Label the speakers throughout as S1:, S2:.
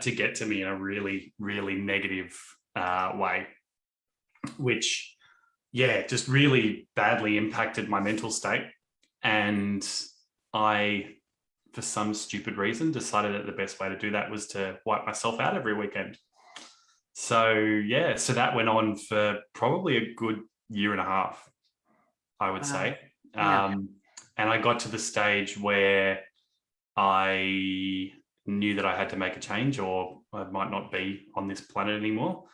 S1: to get to me in a really, really negative way, which, just really badly impacted my mental state. And I, for some stupid reason, decided that the best way to do that was to wipe myself out every weekend. So that went on for probably a good year and a half, I would say. And I got to the stage where I knew that I had to make a change, or I might not be on this planet anymore.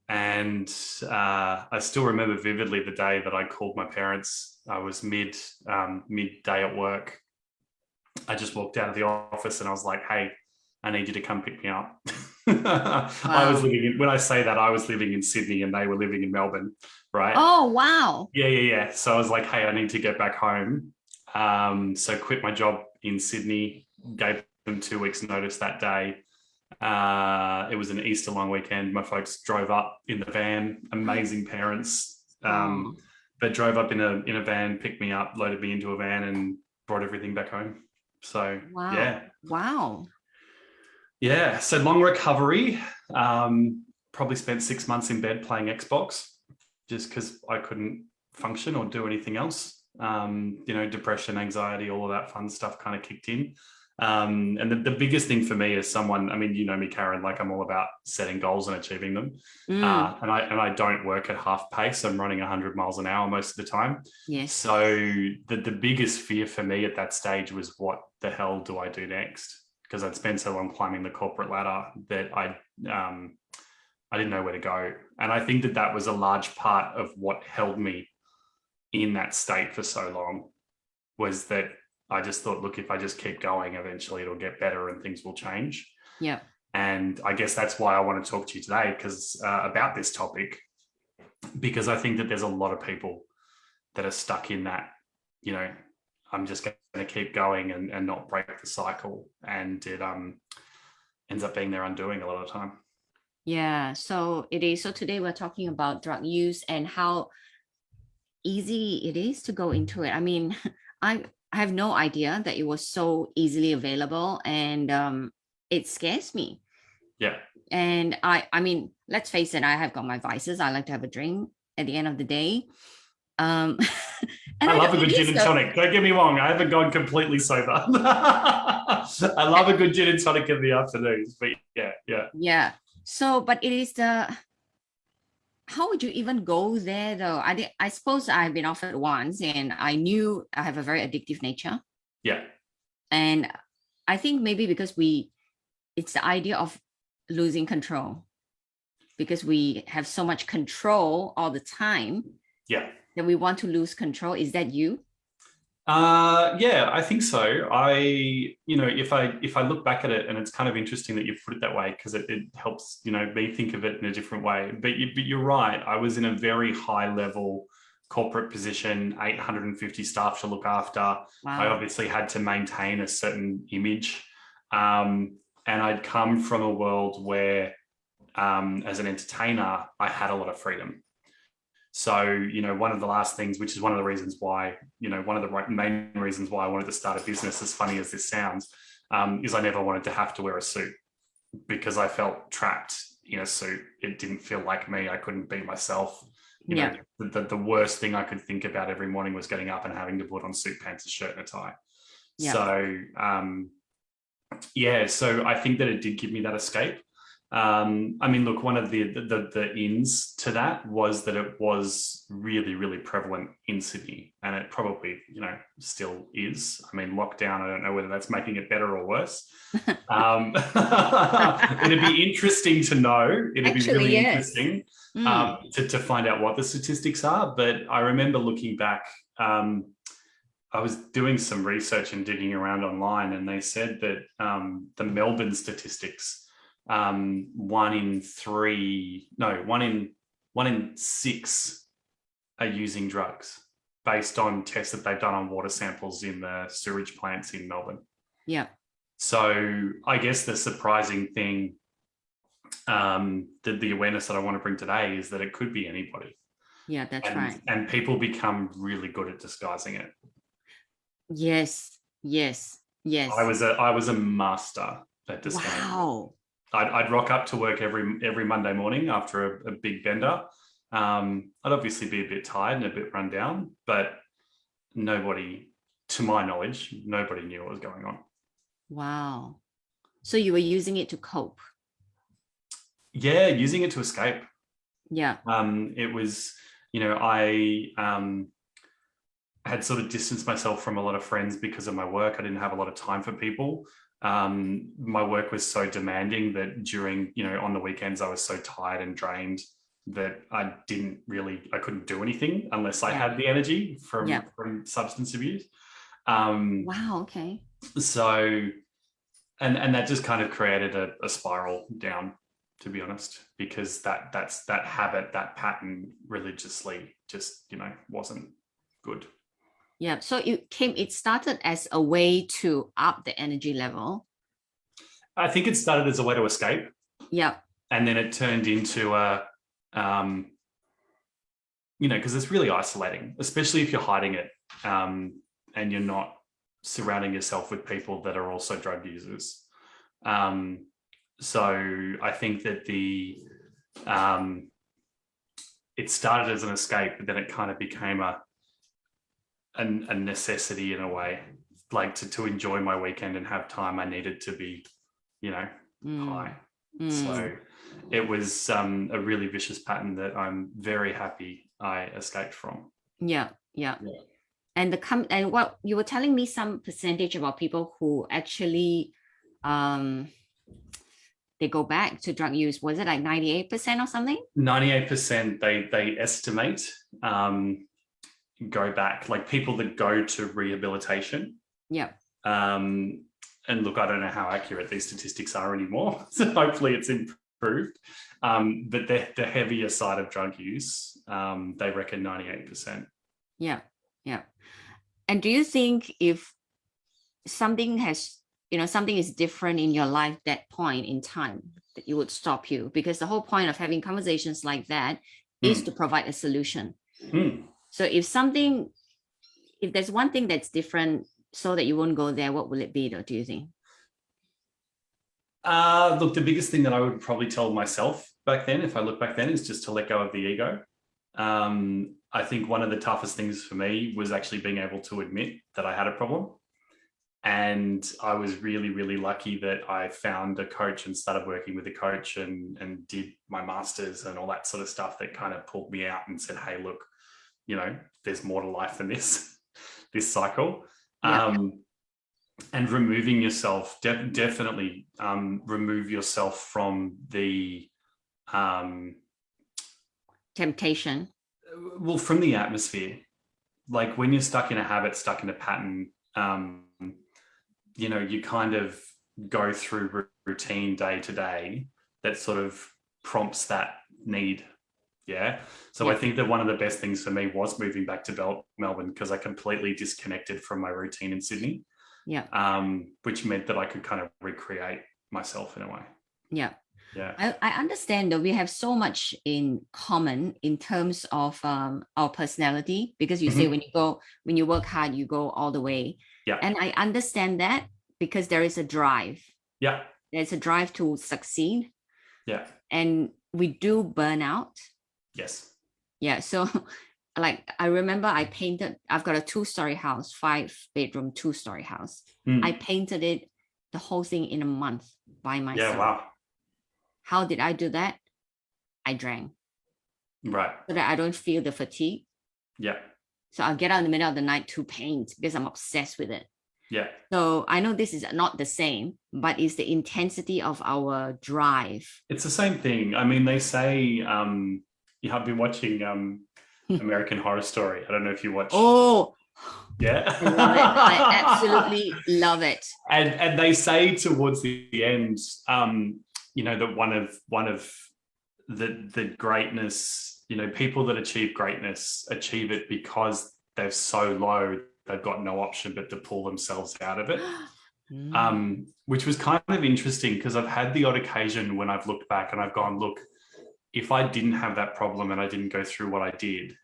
S1: And I still remember vividly the day that I called my parents. I was midday at work. I just walked out of the office and I was like, "Hey, I need you to come pick me up." I was when I say that, I was living in Sydney and they were living in Melbourne, right?
S2: Oh, wow.
S1: Yeah. So I was like, "Hey, I need to get back home." So quit my job in Sydney, gave them 2 weeks notice that day. It was an Easter long weekend. My folks drove up in the van, amazing parents. They drove up in a van, picked me up, loaded me into a van and brought everything back home. So,
S2: Wow.
S1: Yeah. So long recovery. Probably spent 6 months in bed playing Xbox just because I couldn't function or do anything else. Depression, anxiety, all of that fun stuff kind of kicked in. And the biggest thing for me as someone, I mean, you know me, Karen, like I'm all about setting goals and achieving them. And I don't work at half pace. I'm running 100 miles an hour most of the time.
S2: Yes.
S1: So the biggest fear for me at that stage was, what the hell do I do next? Because I'd spent so long climbing the corporate ladder that I didn't know where to go. And I think that was a large part of what held me in that state for so long, was that I just thought, look, if I just keep going, eventually it'll get better and things will change.
S2: Yeah.
S1: And I guess that's why I want to talk to you today, because about this topic, because I think that there's a lot of people that are stuck in that, I'm just going to keep going and not break the cycle. And it ends up being their undoing a lot of the time.
S2: Yeah, so it is. So today we're talking about drug use and how easy it is to go into it. I mean, I have no idea that it was so easily available, and it scares me.
S1: Yeah.
S2: And I mean, let's face it, I have got my vices. I like to have a drink at the end of the day. And
S1: I love a good gin and tonic. Don't get me wrong. I haven't gone completely sober. I love a good gin and tonic in the afternoons, but yeah.
S2: Yeah. So, but it is how would you even go there though? I suppose I've been offered once and I knew I have a very addictive nature.
S1: Yeah.
S2: And I think maybe because it's the idea of losing control, because we have so much control all the time.
S1: Yeah.
S2: That we want to lose control. Is that you?
S1: Yeah, I think so. If I look back at it, and it's kind of interesting that you put it that way, because it helps, me think of it in a different way. But you're right. I was in a very high level corporate position, 850 staff to look after.
S2: Wow.
S1: I obviously had to maintain a certain image. And I'd come from a world where, as an entertainer, I had a lot of freedom. So, one of the last things, which is one of the reasons why, one of the main reasons why I wanted to start a business, as funny as this sounds, is I never wanted to have to wear a suit, because I felt trapped in a suit. It didn't feel like me. I couldn't be myself. The worst thing I could think about every morning was getting up and having to put on suit pants, a shirt and a tie. Yeah. So I think that it did give me that escape. I mean, look, one of the ins to that was that it was really, really prevalent in Sydney, and it probably, still is. I mean, lockdown, I don't know whether that's making it better or worse. It'd be interesting to know. It'd be really interesting to find out what the statistics are. But I remember looking back, I was doing some research and digging around online, and they said that the Melbourne statistics, 1 in 6 are using drugs, based on tests that they've done on water samples in the sewage plants in Melbourne.
S2: Yeah.
S1: So I guess the surprising thing, the awareness that I want to bring today, is that it could be anybody.
S2: Yeah, that's right.
S1: And people become really good at disguising it.
S2: Yes.
S1: I was a master at disguising.
S2: Wow.
S1: I'd rock up to work every Monday morning after a big bender. I'd obviously be a bit tired and a bit run down, but nobody, to my knowledge, nobody knew what was going on.
S2: Wow. So you were using it to cope.
S1: Yeah, using it to escape.
S2: Yeah.
S1: It was, I had sort of distanced myself from a lot of friends because of my work. I didn't have a lot of time for people. My work was so demanding that during, on the weekends, I was so tired and drained that I couldn't do anything unless I had the energy from substance abuse.
S2: Wow. Okay.
S1: So, and that just kind of created a spiral down, to be honest, because that habit, that pattern religiously just, wasn't good.
S2: Yeah. So it started as a way to up the energy level.
S1: I think it started as a way to escape.
S2: Yeah.
S1: And then it turned into because it's really isolating, especially if you're hiding it and you're not surrounding yourself with people that are also drug users. So I think that it started as an escape, but then it kind of became a necessity in a way, like to enjoy my weekend and have time. I needed to be, high. So it was a really vicious pattern that I'm very happy I escaped from.
S2: Yeah. And and what you were telling me, some percentage about people who actually they go back to drug use. Was it like 98% or something?
S1: 98% they estimate go back, like people that go to rehabilitation.
S2: Yeah.
S1: And look, I don't know how accurate these statistics are anymore. So hopefully it's improved. But the heavier side of drug use, they reckon 98%.
S2: Yeah. And do you think if something is different in your life, that point in time, that it would stop you? Because the whole point of having conversations like that is to provide a solution. So if there's one thing that's different so that you won't go there, what will it be though, do you think?
S1: Look, the biggest thing that I would probably tell myself back then, if I look back then, is just to let go of the ego. I think one of the toughest things for me was actually being able to admit that I had a problem. And I was really, really lucky that I found a coach and started working with a coach and did my master's and all that sort of stuff that kind of pulled me out and said, hey, look, there's more to life than this cycle.
S2: Yeah.
S1: And removing yourself, definitely remove yourself from the
S2: temptation.
S1: Well, from the atmosphere. Like when you're stuck in a habit, stuck in a pattern, you kind of go through routine day to day that sort of prompts that need. Yeah. So I think that one of the best things for me was moving back to Melbourne, because I completely disconnected from my routine in Sydney.
S2: Yeah.
S1: Which meant that I could kind of recreate myself in a way.
S2: Yeah.
S1: Yeah.
S2: I understand that we have so much in common in terms of our personality, because you say when you work hard, you go all the way.
S1: Yeah.
S2: And I understand that because there is a drive.
S1: Yeah.
S2: There's a drive to succeed.
S1: Yeah.
S2: And we do burn out.
S1: Yes.
S2: Yeah. So like I remember I've got a 2-story house, 5-bedroom, 2-story house. I painted it, the whole thing, in a month by myself.
S1: Yeah. Wow.
S2: How did I do that? I drank.
S1: Right.
S2: So that I don't feel the fatigue.
S1: Yeah.
S2: So I'll get out in the middle of the night to paint because I'm obsessed with it.
S1: Yeah.
S2: So I know this is not the same, but it's the intensity of our drive.
S1: It's the same thing. I mean, they say, I've been watching American Horror Story. I don't know if you watch.
S2: Oh,
S1: yeah.
S2: I love it. I absolutely love it.
S1: And they say towards the end, that one of the greatness, people that achieve greatness achieve it because they're so low, they've got no option but to pull themselves out of it. Which was kind of interesting, because I've had the odd occasion when I've looked back and I've gone, look, if I didn't have that problem and I didn't go through what I did,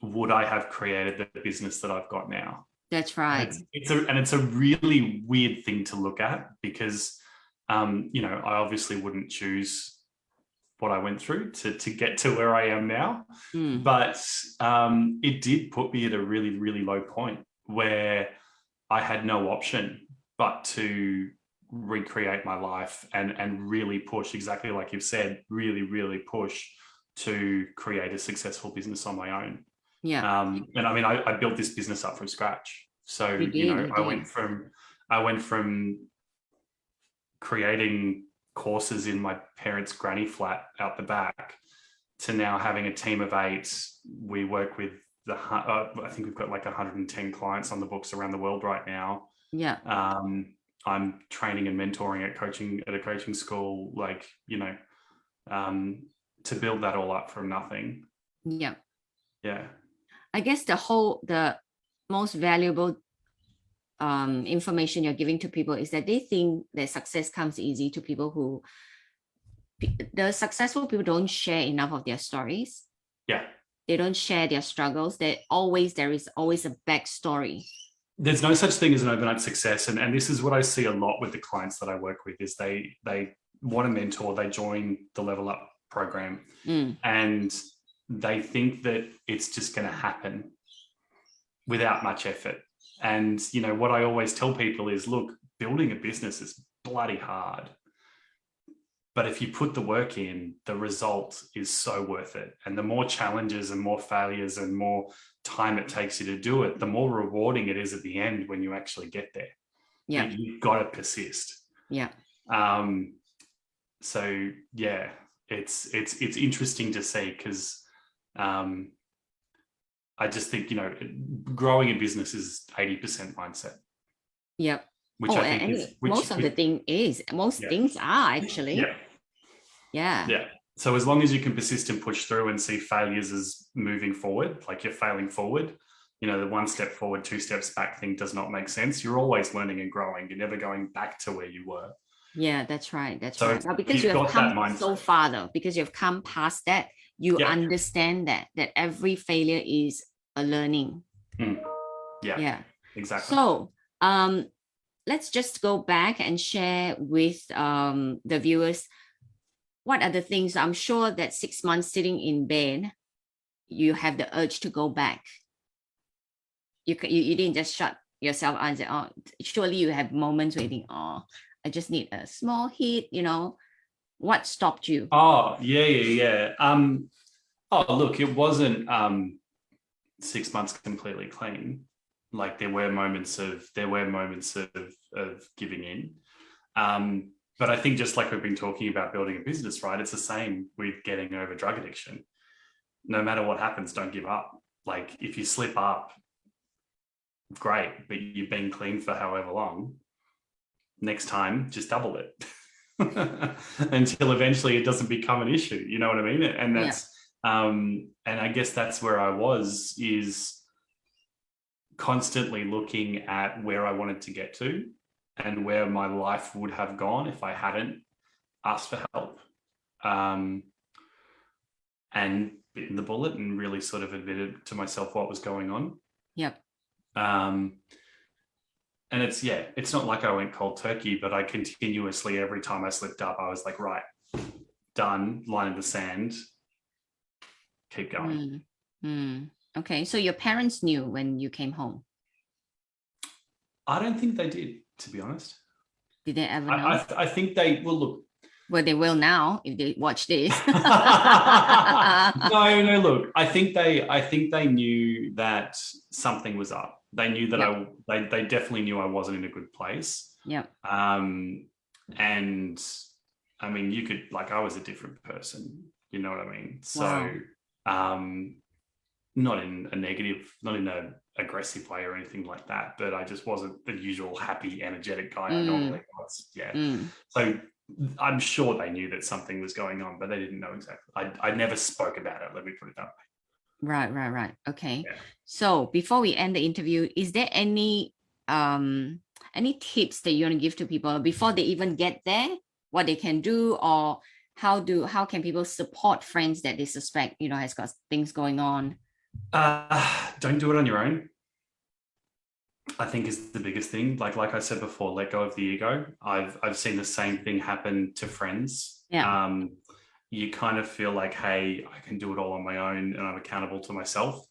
S1: would I have created the business that I've got now?
S2: That's right.
S1: It's a really weird thing to look at, because You know, I obviously wouldn't choose what I went through to get to where I am now. But it did put me at a really, really low point where I had no option but to recreate my life and really push, exactly like you've said, really, really push to create a successful business on my own.
S2: Yeah.
S1: And I mean, I built this business up from scratch. So,
S2: You
S1: you know,
S2: did.
S1: I went from creating courses in my parents' granny flat out the back to now having a team of 8. We work with I think we've got like 110 clients on the books around the world right now.
S2: Yeah.
S1: I'm training and mentoring at a coaching school, like, you know, to build that all up from nothing.
S2: Yeah.
S1: Yeah.
S2: I guess the most valuable information you're giving to people is that they think that success comes easy to people who the successful people don't share enough of their stories.
S1: Yeah.
S2: They don't share their struggles. There is always a backstory.
S1: There's no such thing as an overnight success. And this is what I see a lot with the clients that I work with is they want a mentor, they join the Level Up program and they think that it's just going to happen without much effort. And, you know, what I always tell people is, look, building a business is bloody hard. But if you put the work in, the result is so worth it. And the more challenges and more failures and more time it takes you to do it, the more rewarding it is at the end when you actually get there.
S2: Yeah.
S1: But you've got to persist.
S2: Yeah.
S1: So yeah, it's interesting to see because I just think, you know, growing a business is 80% mindset.
S2: Yep.
S1: Which I think is
S2: most things are actually.
S1: Yeah.
S2: Yeah.
S1: Yeah. So as long as you can persist and push through and see failures as moving forward, like you're failing forward, you know, the 1 step forward, 2 steps back thing does not make sense. You're always learning and growing. You're never going back to where you were.
S2: Yeah, that's right.
S1: So
S2: right. But because you have come so far though, because you've come past that, you understand that every failure is a learning.
S1: Yeah. Exactly.
S2: So let's just go back and share with the viewers what are the things. I'm sure that 6 months sitting in bed, you have the urge to go back. You didn't just shut yourself out and say, oh, surely you have moments where you think, oh, I just need a small hit, you know. What stopped you?
S1: Oh, yeah. Oh, look, it wasn't 6 months completely clean. Like there were moments of giving in. But I think just like we've been talking about building a business, right? It's the same with getting over drug addiction. No matter what happens, don't give up. Like if you slip up, great, but you've been clean for however long. Next time, just double it until eventually it doesn't become an issue. You know what I mean? And that's, and I guess that's where I was, is constantly looking at where I wanted to get to and where my life would have gone if I hadn't asked for help, and bitten the bullet and really sort of admitted to myself what was going on.
S2: Yep.
S1: And it's not like I went cold turkey, but I continuously, every time I slipped up, I was like, right, done, line in the sand, keep going.
S2: Okay, so your parents knew when you came home?
S1: I don't think they did, to be honest.
S2: Did they ever know?
S1: I think they will. Look.
S2: Well, they will now if they watch this.
S1: No. Look, I think they knew that something was up. They knew that they definitely knew I wasn't in a good place.
S2: Yeah.
S1: And I mean, you could, like, I was a different person. You know what I mean? So, not in a negative, not in a aggressive way or anything like that, but I just wasn't the usual happy, energetic guy I normally was. Yeah. So I'm sure they knew that something was going on, but they didn't know exactly. I never spoke about it. Let me put it that way.
S2: Right. Okay. Yeah. So before we end the interview, is there any tips that you want to give to people before they even get there, what they can do, or how can people support friends that they suspect, you know, has got things going on?
S1: Don't do it on your own. I think is the biggest thing. Like I said before, let go of the ego. I've seen the same thing happen to friends.
S2: Yeah,
S1: You kind of feel like, hey, I can do it all on my own and I'm accountable to myself.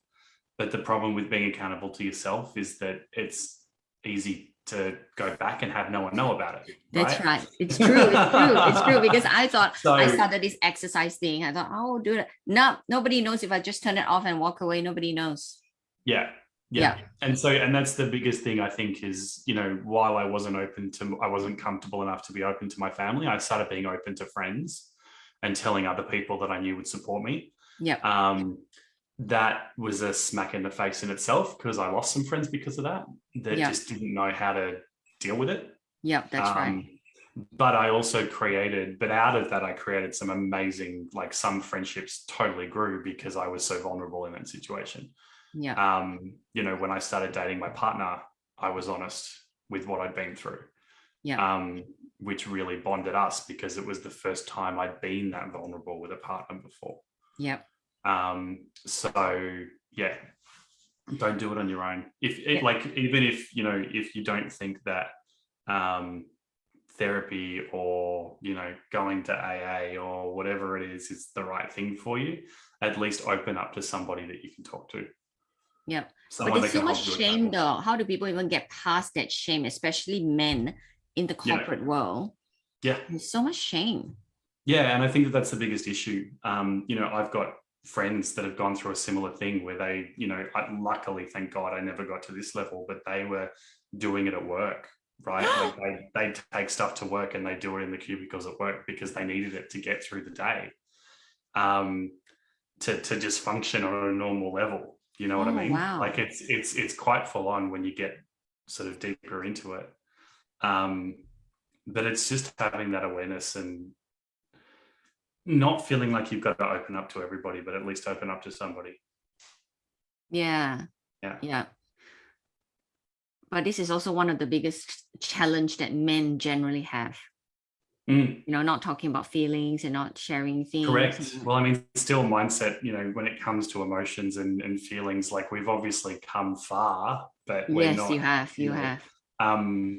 S1: But the problem with being accountable to yourself is that it's easy to go back and have no one know about it,
S2: that's
S1: right?
S2: right. It's true. It's true. It's true. Because I thought I
S1: So
S2: started this exercise thing. I thought, oh, do it. No, nobody knows if I just turn it off and walk away. Nobody knows.
S1: yeah, yeah.
S2: Yeah.
S1: And that's the biggest thing I think is, while I wasn't comfortable enough to be open to my family, I started being open to friends and telling other people that I knew would support me.
S2: Yeah.
S1: That was a smack in the face in itself because I lost some friends because of that
S2: Yeah.
S1: just didn't know how to deal with it.
S2: Yeah. That's right.
S1: But I also but out of that, I created some amazing, like some friendships totally grew because I was so vulnerable in that situation.
S2: Yeah.
S1: When I started dating my partner, I was honest with what I'd been through,
S2: Yeah.
S1: which really bonded us because it was the first time I'd been that vulnerable with a partner before.
S2: Yeah.
S1: So yeah, don't do it on your own. If it,
S2: Yeah.
S1: like, even if you don't think that therapy or going to AA or whatever it is the right thing for you, at least open up to somebody that you can talk to,
S2: Yeah. But
S1: someone
S2: there's
S1: that can
S2: so much
S1: hold you
S2: shame
S1: accountable.
S2: though. How do people even get past that shame, especially men in the
S1: You know,
S2: corporate world?
S1: yeah,
S2: There's so much shame.
S1: yeah, and I think that that's the biggest issue. I've got friends that have gone through a similar thing where they, luckily, thank God, I never got to this level, but they were doing it at work, right? Like they take stuff to work and they do it in the cubicles at work because they needed it to get through the day, um, to just function on a normal level. You know what I
S2: Oh,
S1: mean? Like
S2: wow.
S1: it's quite full on when you get sort of deeper into it. Um, but it's just having that awareness and not feeling like you've got to open up to everybody, but at least open up to somebody.
S2: Yeah.
S1: Yeah.
S2: Yeah. But this is also one of the biggest challenge that men generally have.
S1: Mm,
S2: Not talking about feelings and not sharing things.
S1: correct. Well, I mean, still mindset, when it comes to emotions and feelings, like we've obviously come far, but we're
S2: Yes, you
S1: not,
S2: have.
S1: you
S2: You
S1: know,
S2: have.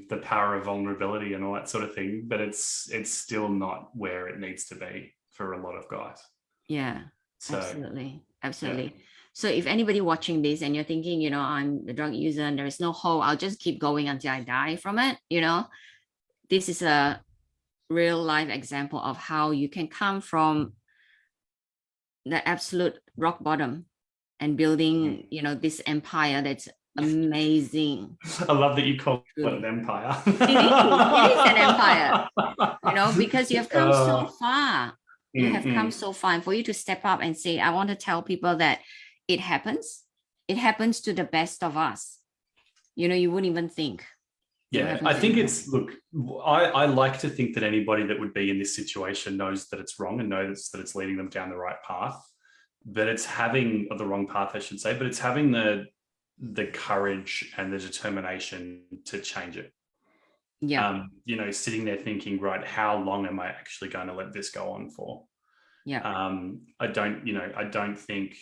S1: the power of vulnerability and all that sort of thing, but it's still not where it needs to be for a lot of guys.
S2: Yeah,
S1: So
S2: absolutely.
S1: yeah.
S2: Absolutely. So if anybody watching this and you're thinking, I'm a drug user and there is no hope, I'll just keep going until I die from it, this is a real life example of how you can come from the absolute rock bottom and building,
S1: Mm.
S2: this empire that's amazing.
S1: I love that you call it an
S2: Truly.
S1: empire.
S2: It is an empire, because you have come so
S1: uh,
S2: far. You have come so far. And for you to step up and say, I want to tell people that it happens. It happens to the best of us. You wouldn't even think it will
S1: Yeah,
S2: happen
S1: I
S2: to
S1: think
S2: anyone.
S1: look, I like to think that anybody that would be in this situation knows that it's wrong and knows that it's leading them down the right path. But it's having, or the wrong path, I should say, but it's having the courage and the determination to change it.
S2: Yeah.
S1: Sitting there thinking, right, how long am I actually going to let this go on for?
S2: Yeah.
S1: I don't think,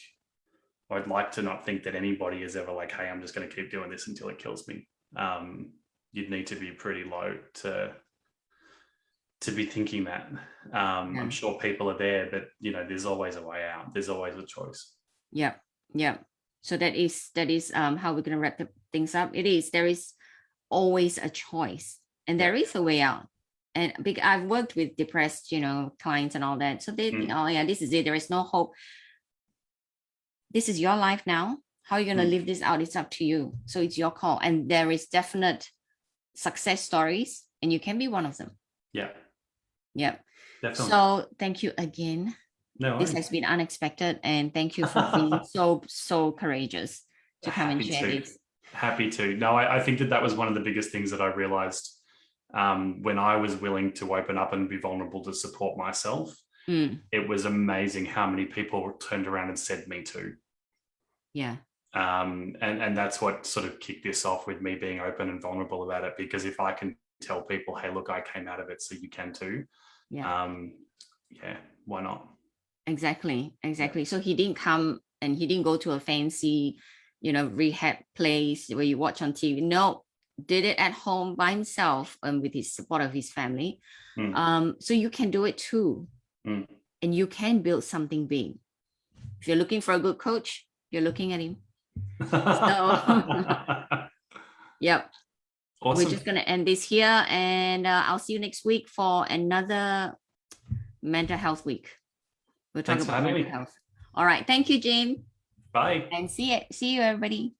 S1: or I'd like to not think that anybody is ever like, hey, I'm just going to keep doing this until it kills me. You'd need to be pretty low to be thinking that.
S2: Yeah.
S1: I'm sure people are there, but there's always a way out. There's always a choice.
S2: Yeah. Yeah. So that is how we're gonna wrap the things up. There is always a choice and there
S1: Yeah.
S2: is a way out. And I've worked with depressed, clients and all that. So they think, oh yeah, this is it. There is no hope. This is your life now. How are you going to live this out? It's up to you. So it's your call. And there is definite success stories, and you can be one of them.
S1: Yeah.
S2: Yeah.
S1: Definitely.
S2: So thank you again.
S1: No
S2: This
S1: worries.
S2: has been unexpected, and thank you for being so courageous to come and share this.
S1: Happy to. No, I think that was one of the biggest things that I realized when I was willing to open up and be vulnerable to support myself. It was amazing how many people turned around and said me too.
S2: Yeah.
S1: And that's what sort of kicked this off with me being open and vulnerable about it, because if I can tell people, hey, look, I came out of it, so you can too.
S2: Yeah.
S1: Yeah, why not?
S2: Exactly. So he didn't come and he didn't go to a fancy, rehab place where you watch on TV. No, did it at home by himself and with his support of his family. So you can do it too. And you can build something big. If you're looking for a good coach, you're looking at him. So, yep.
S1: Awesome.
S2: We're just going to end this here, and I'll see you next week for another mental health week. We'll talk about mental health. All right. Thank you, Jim.
S1: Bye.
S2: And see you, everybody.